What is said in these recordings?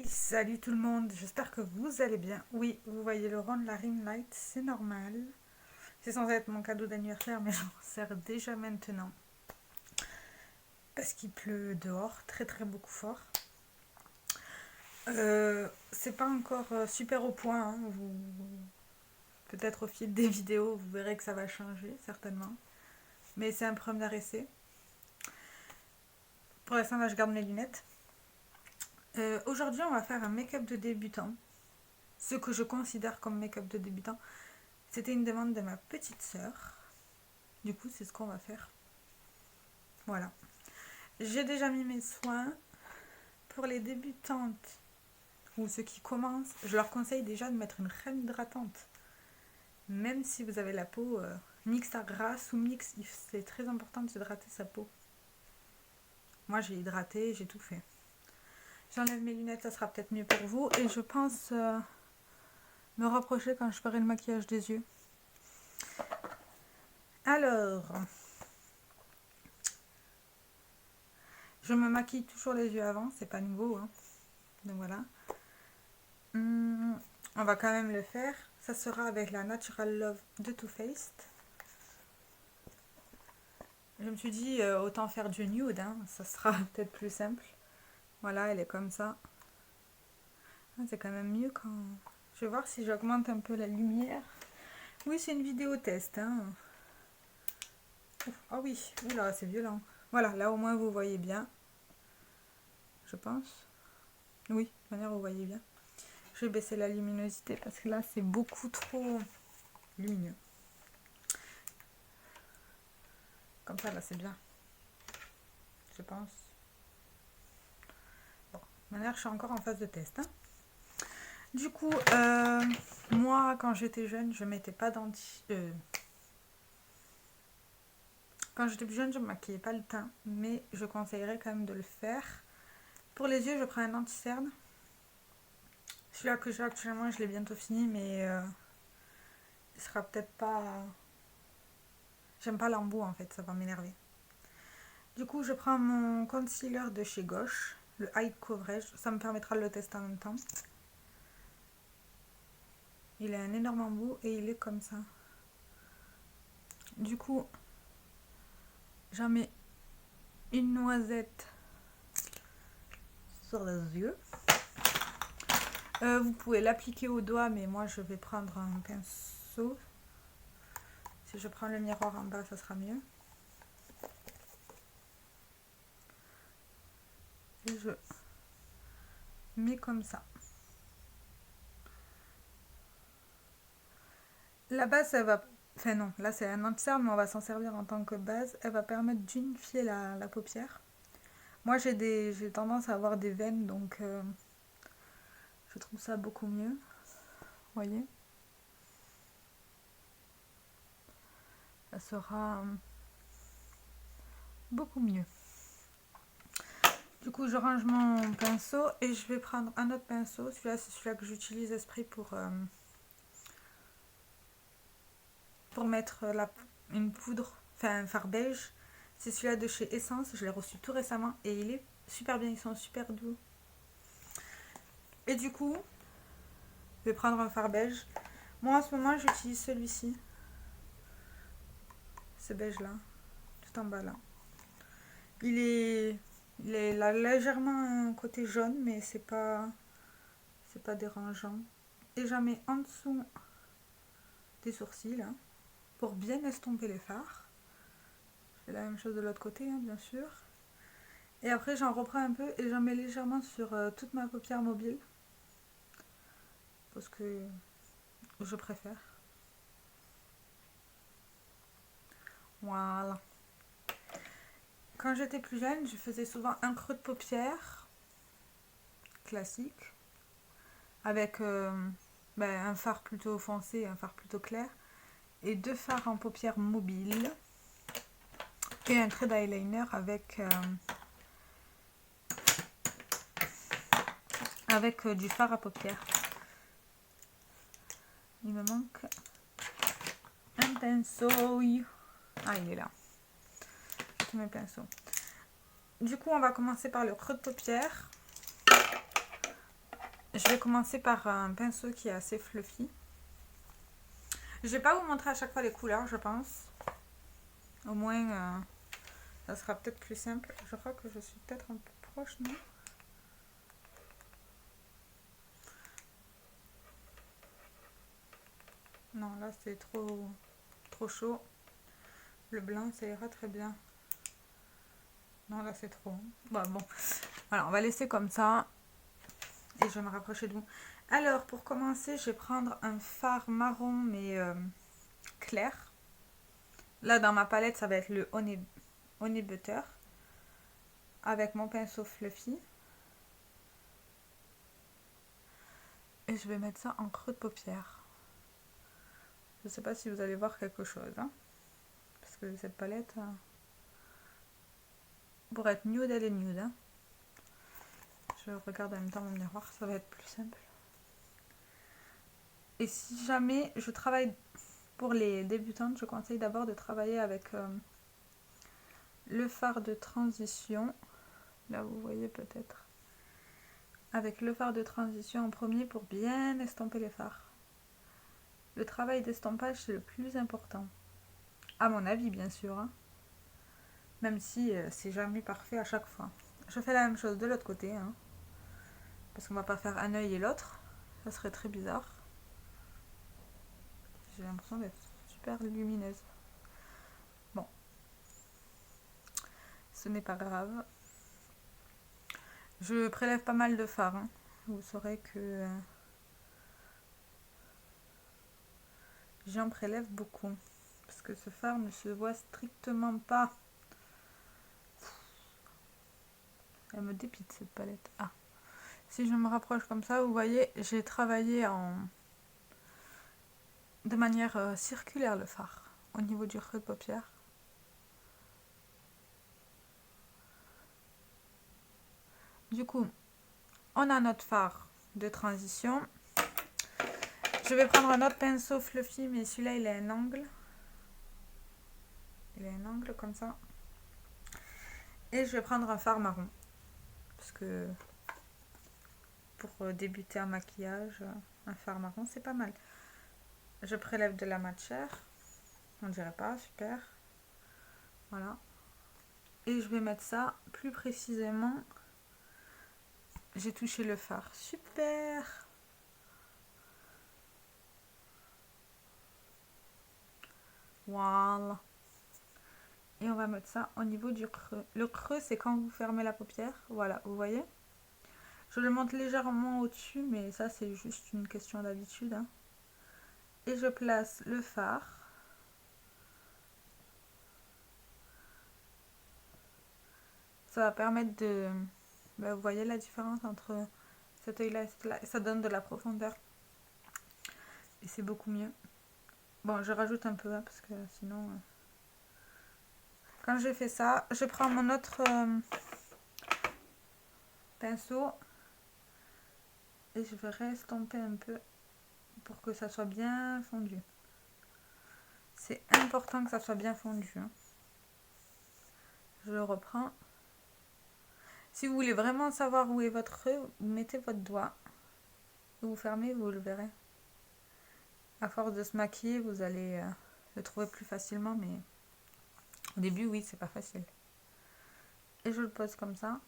Salut tout le monde, j'espère que vous allez bien. Oui, vous voyez le rond de la ring light, c'est normal. C'est censé être mon cadeau d'anniversaire, mais j'en sers déjà maintenant. Parce qu'il pleut dehors, très très beaucoup fort. C'est pas encore super au point. Hein. Peut-être au fil des vidéos, vous verrez que ça va changer, certainement. Mais c'est un premier essai. Pour l'instant, là, je garde mes lunettes. Aujourd'hui, on va faire un make-up de débutant. Ce que je considère comme make-up de débutant. C'était une demande de ma petite sœur. Du coup, c'est ce qu'on va faire. Voilà. J'ai déjà mis mes soins. Pour les débutantes ou ceux qui commencent, je leur conseille déjà de mettre une crème hydratante. Même si vous avez la peau mixte à grasse ou mixte, c'est très important de s'hydrater sa peau. Moi, j'ai hydraté, j'ai tout fait. J'enlève mes lunettes, ça sera peut-être mieux pour vous. Et je pense me rapprocher quand je ferai le maquillage des yeux. Alors, je me maquille toujours les yeux avant, c'est pas nouveau. Hein. Donc voilà. On va quand même le faire. Ça sera avec la Natural Love de Too Faced. Je me suis dit, autant faire du nude, hein. Ça sera peut-être plus simple. Voilà, elle est comme ça. Ah, c'est quand même mieux quand... Je vais voir si j'augmente un peu la lumière. Oui, c'est une vidéo test. Hein. Ah oui, oula, c'est violent. Voilà, là au moins vous voyez bien. Je pense. Oui, de toute manière vous voyez bien. Je vais baisser la luminosité parce que là c'est beaucoup trop lumineux. Comme ça, là c'est bien. Je pense. Bon, de toute manière je suis encore en phase de test. Hein. Du coup, moi, quand j'étais jeune, je mettais pas Quand j'étais plus jeune, je me maquillais pas le teint, mais je conseillerais quand même de le faire. Pour les yeux, je prends un anti-cerne. Celui-là que j'ai actuellement, je l'ai bientôt fini, mais il sera peut-être pas... J'aime pas l'embout en fait, ça va m'énerver. Du coup, je prends mon concealer de chez Gauche, le High Coverage. Ça me permettra de le tester en même temps. Il a un énorme embout et il est comme ça. Du coup, j'en mets une noisette sur les yeux. Vous pouvez l'appliquer au doigt, mais moi je vais prendre un pinceau. Si je prends le miroir en bas, ça sera mieux. Et je mets comme ça. La base, elle va... Enfin non, là c'est un anti-cerne, mais on va s'en servir en tant que base. Elle va permettre d'unifier la paupière. Moi j'ai tendance à avoir des veines, donc je trouve ça beaucoup mieux. Vous voyez ? Ça sera beaucoup mieux. Du coup, je range mon pinceau et je vais prendre un autre pinceau. Celui-là, c'est celui-là que j'utilise exprès pour mettre une poudre, enfin un fard beige. C'est celui-là de chez Essence. Je l'ai reçu tout récemment et il est super bien. Ils sont super doux. Et du coup, je vais prendre un fard beige. Moi, en ce moment, j'utilise celui-ci. Ce beige-là, tout en bas là. Il est là, légèrement un côté jaune, mais c'est pas dérangeant. Et j'en mets en dessous des sourcils hein, pour bien estomper les fards. Je fais la même chose de l'autre côté, hein, bien sûr. Et après, j'en reprends un peu et j'en mets légèrement sur toute ma paupière mobile. Parce que je préfère. Voilà. Quand j'étais plus jeune, je faisais souvent un creux de paupière classique avec un fard plutôt foncé et un fard plutôt clair et deux fards en paupière mobile et un trait d'eyeliner avec du fard à paupières. Il me manque un pinceau. Ah, il est là. Tous mes pinceaux. Du coup, on va commencer par le creux de paupière. Je vais commencer par un pinceau qui est assez fluffy. Je vais pas vous montrer à chaque fois les couleurs, je pense. Au moins, ça sera peut-être plus simple. Je crois que je suis peut-être un peu proche, non? Non, là c'est trop chaud. Le blanc, ça ira très bien. Non, là c'est trop. Bon, voilà, on va laisser comme ça. Et je vais me rapprocher de vous. Alors, pour commencer, je vais prendre un fard marron, mais clair. Là, dans ma palette, ça va être le Honey Butter. Avec mon pinceau fluffy. Et je vais mettre ça en creux de paupière. Je ne sais pas si vous allez voir quelque chose. Hein, parce que cette palette, pour être nude, elle est nude. Hein. Je regarde en même temps mon miroir, ça va être plus simple. Et si jamais je travaille pour les débutantes, je conseille d'abord de travailler avec le fard de transition. Là, vous voyez peut-être. Avec le fard de transition en premier pour bien estomper les fards. Le travail d'estompage, c'est le plus important. À mon avis, bien sûr. Hein. Même si c'est jamais parfait à chaque fois. Je fais la même chose de l'autre côté. Hein. Parce qu'on va pas faire un œil et l'autre. Ça serait très bizarre. J'ai l'impression d'être super lumineuse. Bon. Ce n'est pas grave. Je prélève pas mal de fard. Hein. Vous saurez que j'en prélève beaucoup. Parce que ce fard ne se voit strictement pas. Elle me dépite cette palette. Ah. Si je me rapproche comme ça, vous voyez, j'ai travaillé de manière circulaire le fard. Au niveau du creux de paupière. Du coup, on a notre fard de transition. Je vais prendre un autre pinceau fluffy, mais celui-là, il a un angle. Il a un angle comme ça. Et je vais prendre un fard marron. Parce que pour débuter un maquillage, un fard marron, c'est pas mal. Je prélève de la matière. On dirait pas, super. Voilà. Et je vais mettre ça plus précisément. J'ai touché le fard. Super! Voilà. Et on va mettre ça au niveau du creux. Le creux, c'est quand vous fermez la paupière. Voilà, vous voyez? Je le monte légèrement au-dessus, mais ça, c'est juste une question d'habitude. Hein. Et je place le fard. Ça va permettre de... Ben, vous voyez la différence entre cet œil-là et cet œil-là. Ça donne de la profondeur. Et c'est beaucoup mieux. Bon, je rajoute un peu, hein, parce que sinon... Quand j'ai fait ça, je prends mon autre pinceau. Et je vais restomper un peu pour que ça soit bien fondu. C'est important que ça soit bien fondu. Hein. Je le reprends. Si vous voulez vraiment savoir où est votre creux, vous mettez votre doigt. Vous fermez, vous le verrez. À force de se maquiller, vous allez le trouver plus facilement, mais au début, oui, c'est pas facile. Et je le pose comme ça.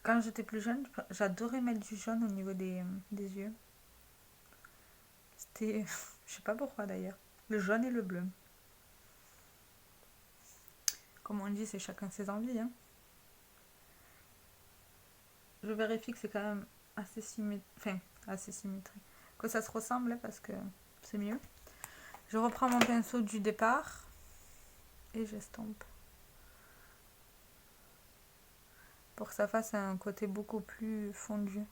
Quand j'étais plus jeune, j'adorais mettre du jaune au niveau des yeux. C'était, je sais pas pourquoi d'ailleurs, le jaune et le bleu. Comme on dit, c'est chacun ses envies. Hein. Je vérifie que c'est quand même assez symétrique. Que ça se ressemble parce que c'est mieux. Je reprends mon pinceau du départ et j'estompe. Pour que ça fasse un côté beaucoup plus fondu.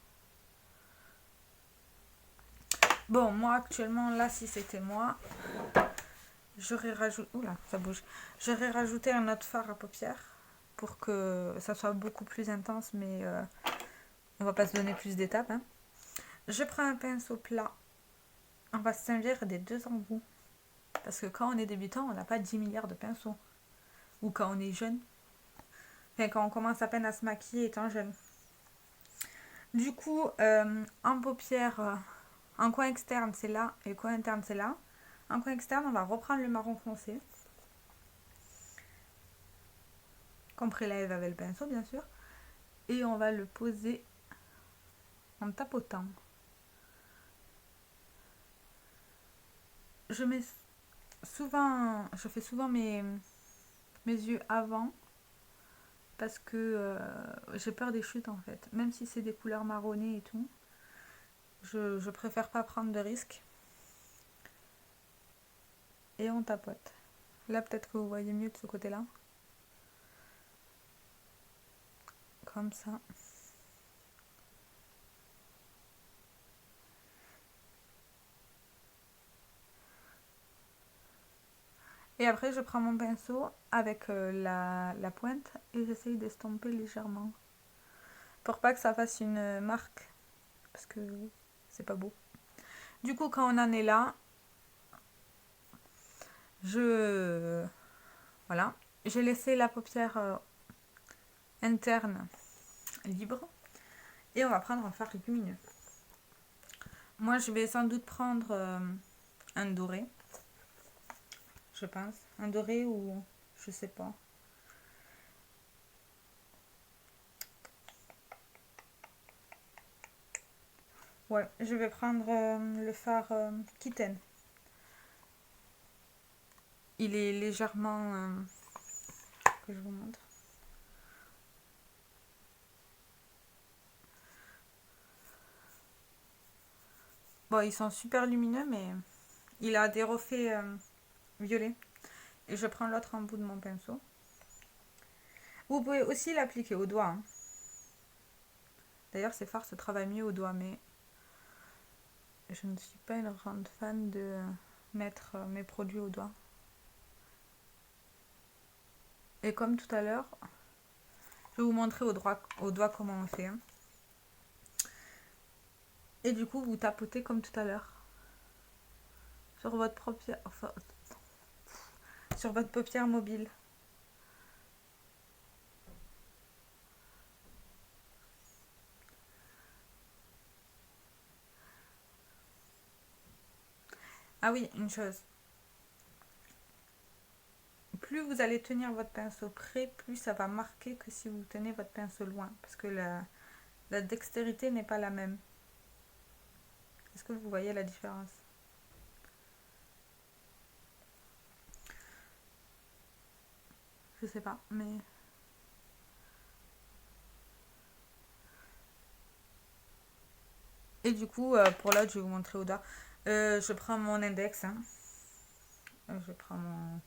Bon, moi actuellement, là, si c'était moi, j'aurais rajouté... Oula, ça bouge. J'aurais rajouté un autre fard à paupières pour que ça soit beaucoup plus intense, mais on va pas se donner plus d'étapes. Hein. Je prends un pinceau plat. On va se servir des deux embouts. Parce que quand on est débutant, on n'a pas 10 milliards de pinceaux. Ou quand on est jeune. Enfin, quand on commence à peine à se maquiller étant jeune. Du coup, en paupière, en coin externe, c'est là, et coin interne, c'est là. En coin externe, on va reprendre le marron foncé, qu'on prélève avec le pinceau, bien sûr. Et on va le poser en tapotant. Je fais souvent mes yeux avant parce que j'ai peur des chutes en fait. Même si c'est des couleurs marronnées et tout, je préfère pas prendre de risques. Et on tapote. Là, peut-être que vous voyez mieux de ce côté-là. Comme ça. Et après, je prends mon pinceau avec la pointe et j'essaye d'estomper légèrement. Pour pas que ça fasse une marque. Parce que c'est pas beau. Du coup, quand on en est là, voilà. J'ai laissé la paupière interne libre. Et on va prendre un fard lumineux. Moi, je vais sans doute prendre un doré. Je pense. Un doré ou je sais pas. Ouais, je vais prendre le fard Kitten. Il est légèrement... que je vous montre. Bon, ils sont super lumineux, mais il a des reflets violets. Et je prends l'autre en bout de mon pinceau. Vous pouvez aussi l'appliquer au doigt. Hein. D'ailleurs, ces fards se travaillent mieux au doigt, mais je ne suis pas une grande fan de mettre mes produits au doigt. Et comme tout à l'heure, je vais vous montrer au doigt comment on fait. Hein. Et du coup, vous tapotez comme tout à l'heure. Sur votre paupière, sur votre paupière mobile. Ah oui, une chose. Plus vous allez tenir votre pinceau près, plus ça va marquer que si vous tenez votre pinceau loin. Parce que la dextérité n'est pas la même. Est-ce que vous voyez la différence? Je sais pas, mais... Et du coup, pour l'autre, je vais vous montrer au doigt. Je prends mon index. Hein. Je prends mon...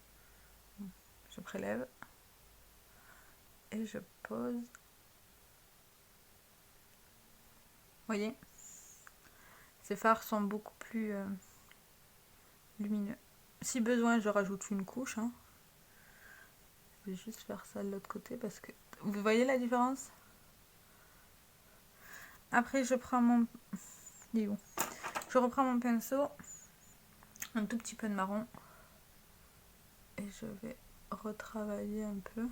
Je prélève. Et je pose. Vous voyez? Ces fards sont beaucoup plus lumineux. Si besoin, je rajoute une couche. Hein. Je vais juste faire ça de l'autre côté parce que... Vous voyez la différence? Après, je prends mon... Je reprends mon pinceau. Un tout petit peu de marron. Et je vais retravailler un peu.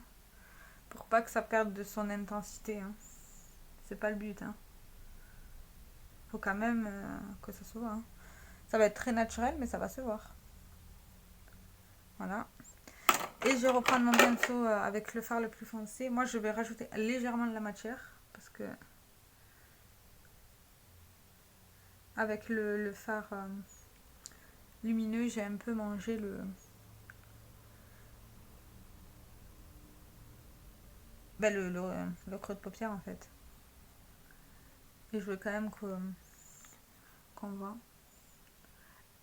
Pour pas que ça perde de son intensité. Hein. C'est pas le but. Hein. Faut quand même que ça se voit. Hein. Ça va être très naturel, mais ça va se voir. Voilà. Et je reprends mon pinceau avec le fard le plus foncé. Moi, je vais rajouter légèrement de la matière. Parce que avec le fard lumineux, j'ai un peu mangé le creux de paupière en fait. Et je veux quand même qu'on voit.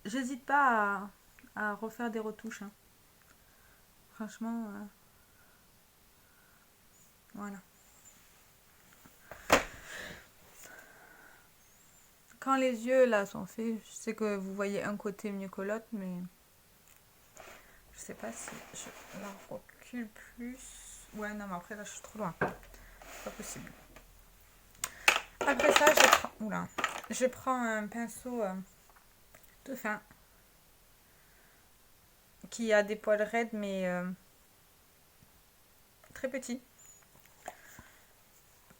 J'hésite pas à refaire des retouches. Hein. Franchement, voilà. Quand les yeux là sont faits, je sais que vous voyez un côté mieux que l'autre, mais je sais pas si je la recule plus. Ouais, non, mais après là je suis trop loin. C'est pas possible. Après ça, je prends un pinceau tout fin qui a des poils raides mais très petits.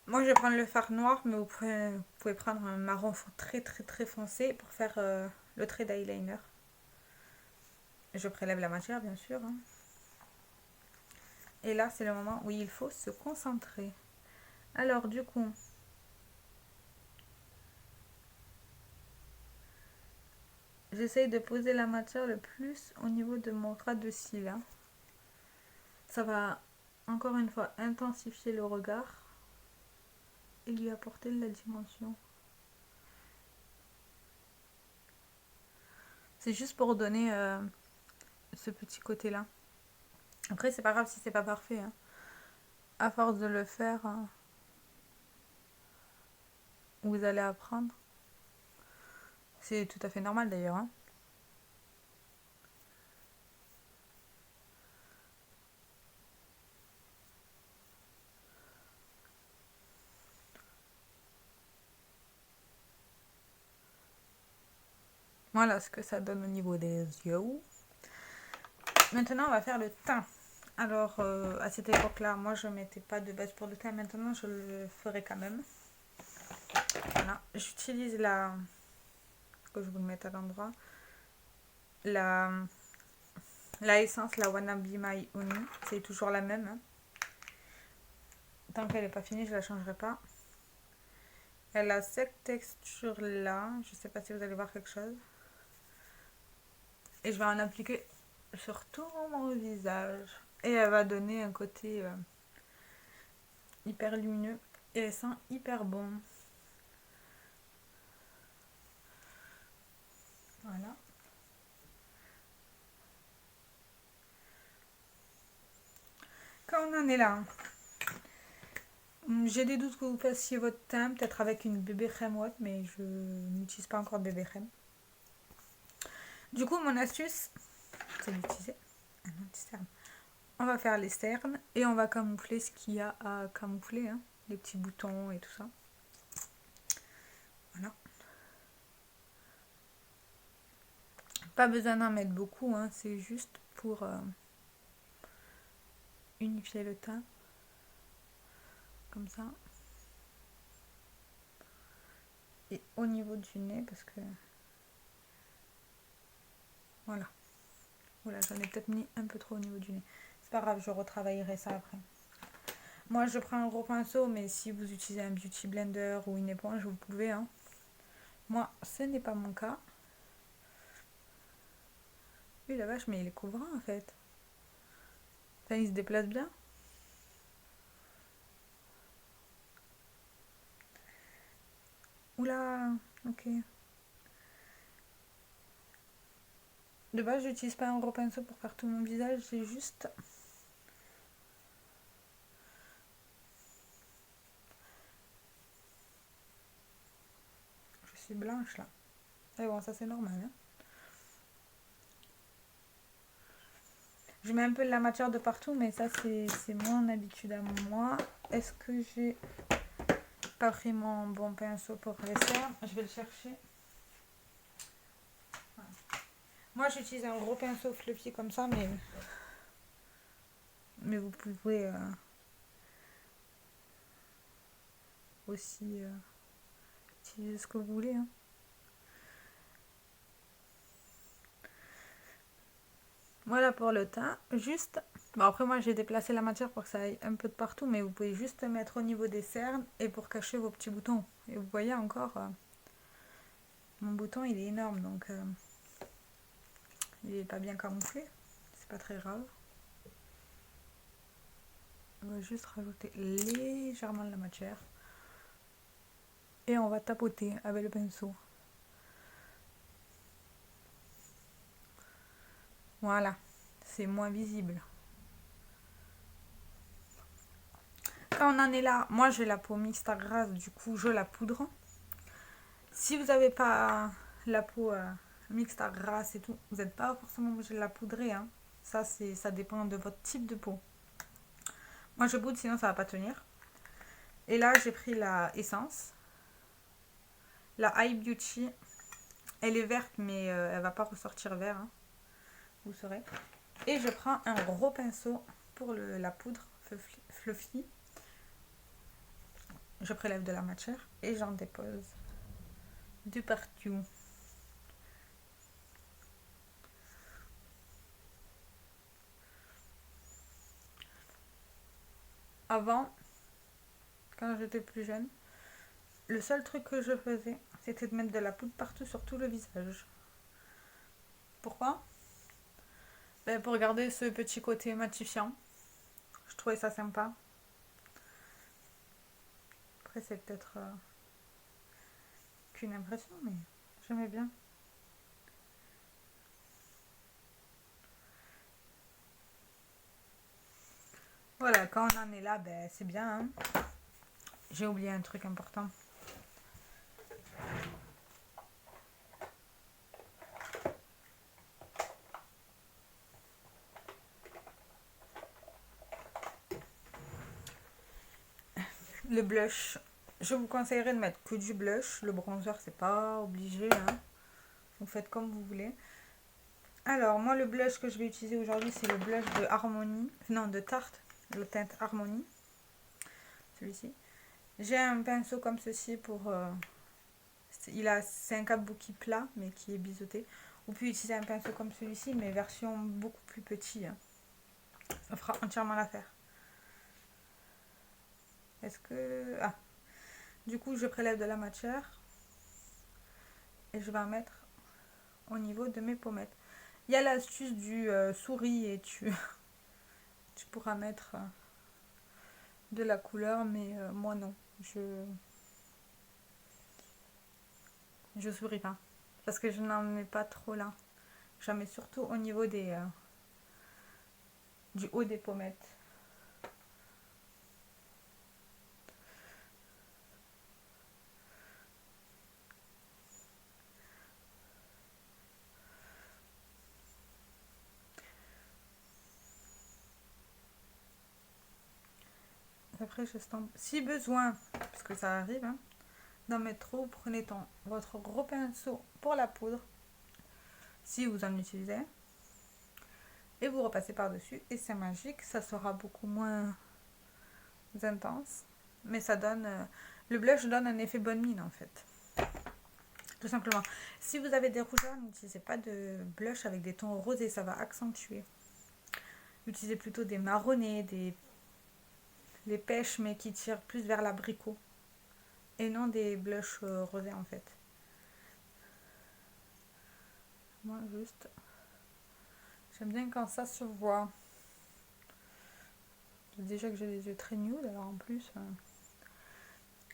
Moi, je vais prendre le fard noir, mais vous pouvez prendre un marron très très très foncé pour faire le trait d'eyeliner. Je prélève la matière, bien sûr, hein. Et là, c'est le moment où il faut se concentrer. Alors, du coup, j'essaye de poser la matière le plus au niveau de mon ras de cils, hein. Ça va, encore une fois, intensifier le regard et lui apporter de la dimension. C'est juste pour donner ce petit côté-là. Après, c'est pas grave si c'est pas parfait, hein. À force de le faire, vous allez apprendre. C'est tout à fait normal d'ailleurs, hein. Voilà ce que ça donne au niveau des yeux. Maintenant, on va faire le teint. Alors, à cette époque-là, moi, je ne mettais pas de base pour le teint. Maintenant, je le ferai quand même. Voilà. J'utilise la... que je vous le mette à l'endroit. La... La essence, la Wannabe My Honey. C'est toujours la même, hein. Tant qu'elle n'est pas finie, je ne la changerai pas. Elle a cette texture-là. Je ne sais pas si vous allez voir quelque chose. Et je vais en appliquer sur tout mon visage. Et elle va donner un côté hyper lumineux. Et elle sent hyper bon. Voilà. Quand on en est là, j'ai des doutes que vous fassiez votre teint, peut-être avec une bébé crème ou autre, mais je n'utilise pas encore de bébé crème. Du coup, mon astuce, c'est d'utiliser un anti-cerne. On va faire les cernes et on va camoufler ce qu'il y a à camoufler, hein, les petits boutons et tout ça. Voilà. Pas besoin d'en mettre beaucoup, hein, c'est juste pour unifier le teint. Comme ça. Et au niveau du nez, parce que... Voilà. Voilà, j'en ai peut-être mis un peu trop au niveau du nez. C'est pas grave, je retravaillerai ça après. Moi, je prends un gros pinceau, mais si vous utilisez un beauty blender ou une éponge, vous pouvez, hein. Moi, ce n'est pas mon cas. Oui, la vache, mais il est couvrant, en fait. Enfin, il se déplace bien. Oula, ok. De base, j'utilise pas un gros pinceau pour faire tout mon visage, c'est juste... Je suis blanche, là. Mais bon, ça, c'est normal, hein. Je mets un peu de la matière de partout, mais ça, c'est mon habitude à moi. Est-ce que j'ai pas pris mon bon pinceau pour les cernes? Je vais le chercher. Voilà. Moi, j'utilise un gros pinceau fluffy comme ça, mais vous pouvez aussi utiliser ce que vous voulez, hein. Voilà pour le teint. Juste, bon, après moi j'ai déplacé la matière pour que ça aille un peu de partout, mais vous pouvez juste mettre au niveau des cernes et pour cacher vos petits boutons. Et vous voyez encore, mon bouton il est énorme, donc il est pas bien camouflé. C'est pas très grave. On va juste rajouter légèrement de la matière. Et on va tapoter avec le pinceau. Voilà, c'est moins visible. Quand on en est là, moi j'ai la peau mixte à grasse, du coup je la poudre. Si vous n'avez pas la peau mixte à grasse et tout, vous n'êtes pas forcément obligé de la poudrer, hein. Ça dépend de votre type de peau. Moi je poudre, sinon ça va pas tenir. Et là j'ai pris la essence, la High Beauty. Elle est verte, mais elle va pas ressortir vert, hein, vous saurez. Et je prends un gros pinceau pour la poudre fluffy. je prélève de la matière et j'en dépose de partout. Avant, quand j'étais plus jeune, le seul truc que je faisais, c'était de mettre de la poudre partout sur tout le visage. Pourquoi? Ben, pour garder ce petit côté matifiant. Je trouvais ça sympa. Après, c'est peut-être qu'une impression, mais j'aimais bien. Voilà, quand on en est là, ben, c'est bien. Hein. J'ai oublié un truc important. Le blush. Je vous conseillerais de mettre que du blush. Le bronzer, c'est pas obligé. Hein. Vous faites comme vous voulez. Alors, moi, le blush que je vais utiliser aujourd'hui, c'est le blush de Harmony. Non, de Tarte. Le teinte Harmony. Celui-ci. J'ai un pinceau comme ceci pour... c'est un kabuki plat, mais qui est biseauté. Vous pouvez utiliser un pinceau comme celui-ci, mais version beaucoup plus petit. Hein. Ça fera entièrement l'affaire. Est-ce que... Ah. Du coup, je prélève de la matière. Et je vais en mettre au niveau de mes pommettes. Il y a l'astuce du souris et tu pourras mettre de la couleur, mais moi non. Je souris pas. Parce que je n'en mets pas trop là. J'en mets surtout au niveau du haut des pommettes. Après, je stampe. Si besoin, parce que ça arrive, hein, d'en mettre trop, prenez votre gros pinceau pour la poudre, si vous en utilisez, et vous repassez par-dessus, et c'est magique, ça sera beaucoup moins intense, mais ça donne... le blush donne un effet bonne mine, en fait. Tout simplement. Si vous avez des rougeurs, n'utilisez pas de blush avec des tons rosés, ça va accentuer. Utilisez plutôt des marronnés, les pêches, mais qui tirent plus vers l'abricot. Et non des blushs rosés, en fait. Moi, juste... J'aime bien quand ça se voit. Déjà que j'ai les yeux très nude, alors en plus...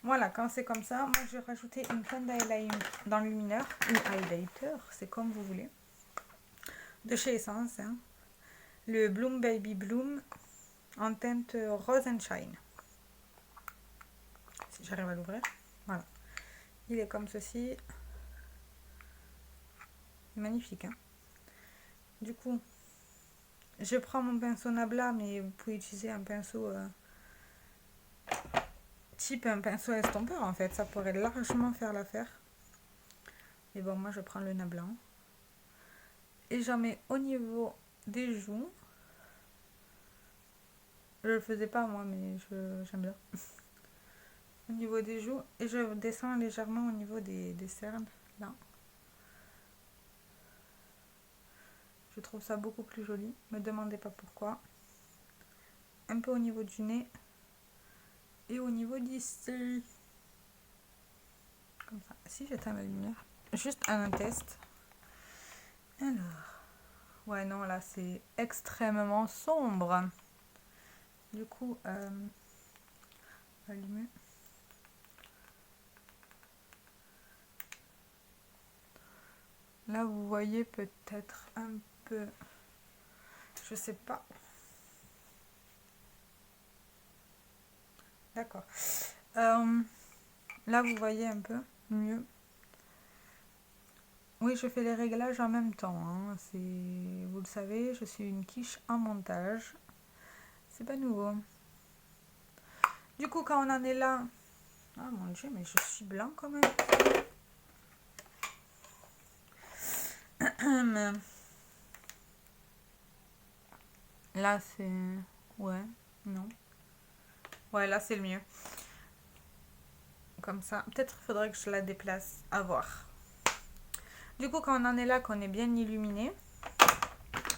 Voilà, quand c'est comme ça, moi je vais rajouter une tonne d'highlight d'enlumineur ou highlighter, c'est comme vous voulez. De chez Essence, hein. Le Bloom Baby Bloom en teinte Rose and Shine. Si j'arrive à l'ouvrir. Voilà. Il est comme ceci. Magnifique, hein. Du coup, je prends mon pinceau Nabla, mais vous pouvez utiliser un pinceau type un pinceau estompeur en fait. Ça pourrait largement faire l'affaire. Mais bon, moi je prends le Nabla. Et j'en mets au niveau des joues. Je le faisais pas moi, mais j'aime bien. Au niveau des joues. Et je descends légèrement au niveau des cernes. Là. Je trouve ça beaucoup plus joli. Ne me demandez pas pourquoi. Un peu au niveau du nez. Et au niveau d'ici. Comme ça. Si j'éteins la lumière. Juste un test. Alors. Ouais, non, là, c'est extrêmement sombre. Du coup, allumer. Là, vous voyez peut-être un peu... Je sais pas. D'accord. Là, vous voyez un peu mieux. Oui, je fais les réglages en même temps. Hein. Vous le savez, je suis une quiche en montage. C'est pas nouveau. Du coup, quand on en est là... Ah mon dieu, mais je suis blanc quand même. Là, c'est... Ouais, non. Ouais, là, c'est le mieux. comme ça. Peut-être il faudrait que je la déplace, à voir. Du coup, quand on en est là, qu'on est bien illuminé,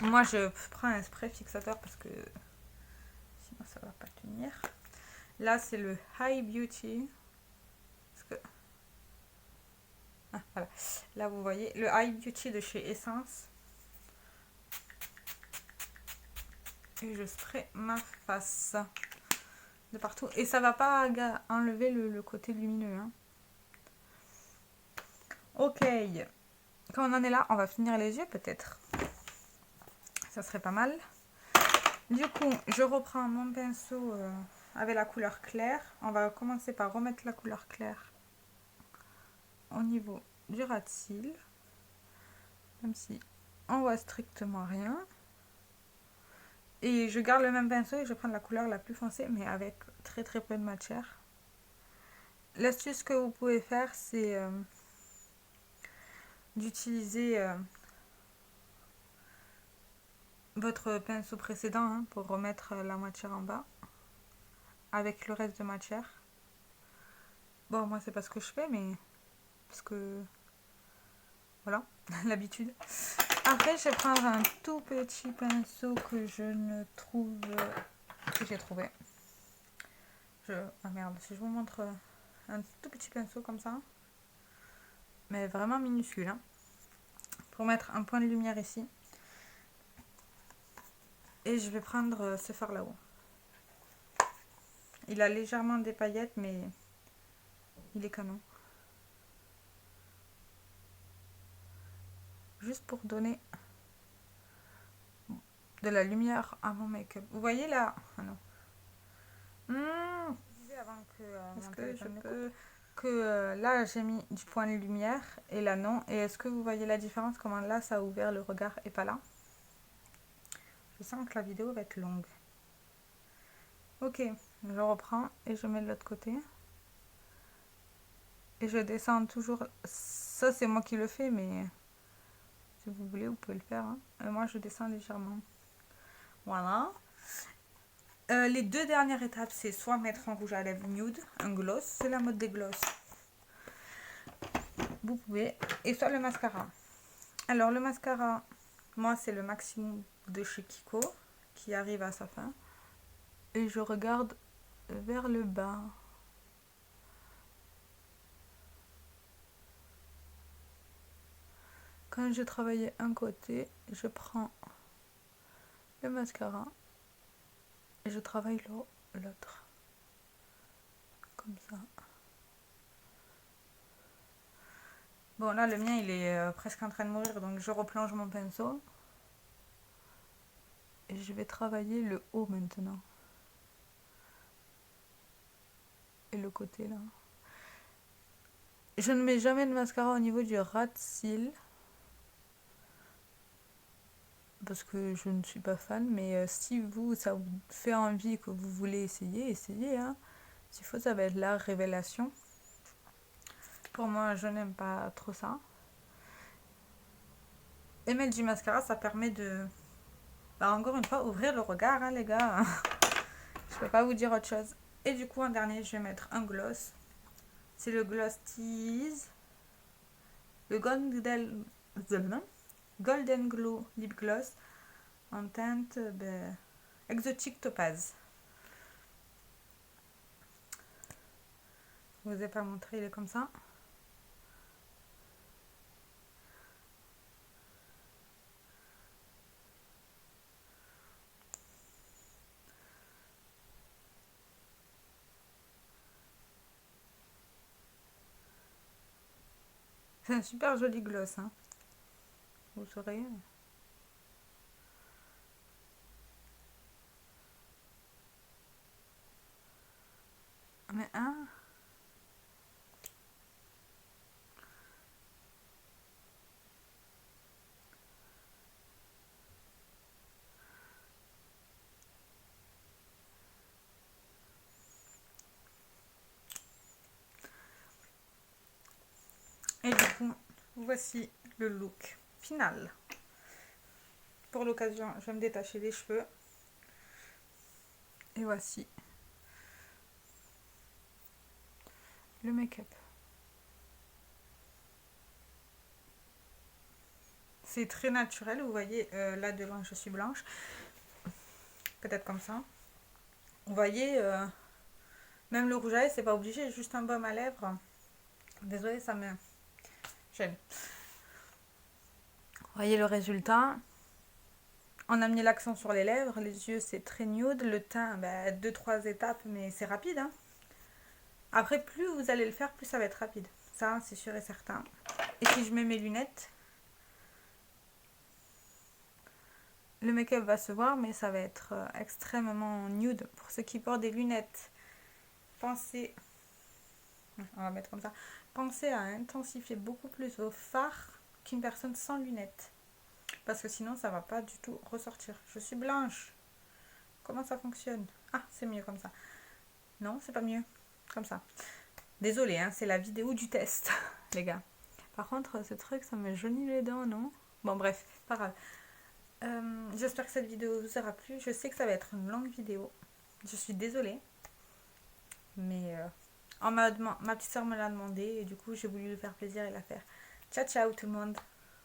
moi je prends un spray fixateur parce que sinon ça va pas tenir. Là, c'est le High Beauty. Parce que... Ah, voilà. Là, vous voyez le High Beauty de chez Essence. Et je spray ma face de partout. Et ça va pas enlever le côté lumineux. Hein. Ok. Quand on en est là, on va finir les yeux peut-être. Ça serait pas mal. Du coup, je reprends mon pinceau avec la couleur claire. On va commencer par remettre la couleur claire au niveau du ras de cils. Même si on voit strictement rien. Et je garde le même pinceau et je prends la couleur la plus foncée, mais avec très très peu de matière. L'astuce que vous pouvez faire, c'est d'utiliser votre pinceau précédent hein, pour remettre la matière en bas avec le reste de matière. Bon, moi c'est pas ce que je fais, mais parce que voilà, l'habitude. Après, je vais prendre un tout petit pinceau que je ne trouve... que j'ai trouvé. Ah merde, si je vous montre un tout petit pinceau comme ça. Mais vraiment minuscule. Hein, pour mettre un point de lumière ici. Et je vais prendre ce fard là-haut. Il a légèrement des paillettes, mais il est canon. Juste pour donner de la lumière à mon make-up. Vous voyez là? Ah non. Avant que est-ce que je peux que là j'ai mis du point de lumière et là non. Et est-ce que vous voyez la différence? Comment là ça a ouvert le regard et pas là? Je sens que la vidéo va être longue. Ok, je reprends et je mets de l'autre côté. Et je descends toujours. Ça c'est moi qui le fais, mais si vous voulez vous pouvez le faire. Hein. Et moi je descends légèrement. Voilà. Les deux dernières étapes, c'est soit mettre un rouge à lèvres nude, un gloss, c'est la mode des gloss. Vous pouvez. Et soit le mascara. Alors le mascara, moi c'est le maximum de chez Kiko qui arrive à sa fin. Et je regarde vers le bas. Quand j'ai travaillé un côté, je prends le mascara et je travaille l'autre. Comme ça. Bon là le mien il est presque en train de mourir donc je replonge mon pinceau. Et je vais travailler le haut maintenant. Et le côté là. Je ne mets jamais de mascara au niveau du ras de cils. Parce que je ne suis pas fan. Mais si ça vous fait envie que vous voulez essayer, essayez. Hein. S'il faut, ça va être la révélation. Pour moi, je n'aime pas trop ça. Et mettre du mascara, ça permet de... Bah, encore une fois, ouvrir le regard, hein, les gars. Je peux pas vous dire autre chose. Et du coup, en dernier, je vais mettre un gloss. C'est le Gloss Tease. Le Golden Glow Lip Gloss. En teinte Exotic Topaz. Je vous ai pas montré, il est comme ça. C'est un super joli gloss. Hein. Vous saurez. Mais hein. Et du coup, voici le look final. Pour l'occasion, je vais me détacher les cheveux. Et voici le make-up. C'est très naturel, vous voyez, là de loin je suis blanche. Peut-être comme ça. Vous voyez, même le rouge à lèvres, c'est pas obligé, juste un baume à lèvres. Désolée, ça me gêne. Vous voyez le résultat. On a mis l'accent sur les lèvres, les yeux c'est très nude, le teint, 2-3 étapes, mais c'est rapide. Hein. Après, plus vous allez le faire, plus ça va être rapide. Ça, c'est sûr et certain. Et si je mets mes lunettes, le make-up va se voir, mais ça va être extrêmement nude. Pour ceux qui portent des lunettes, pensez, on va mettre comme ça, pensez à intensifier beaucoup plus vos fards qu'une personne sans lunettes. Parce que sinon, ça va pas du tout ressortir. Je suis blanche. Comment ça fonctionne? Ah, c'est mieux comme ça. Non, c'est pas mieux. Comme ça. Désolée, hein, c'est la vidéo du test, les gars. Par contre, ce truc, ça me jaunit les dents, non? Bon, bref, pas grave. J'espère que cette vidéo vous aura plu. Je sais que ça va être une longue vidéo. Je suis désolée. Mais ma petite soeur me l'a demandé et du coup, j'ai voulu lui faire plaisir et la faire. Ciao, ciao tout le monde.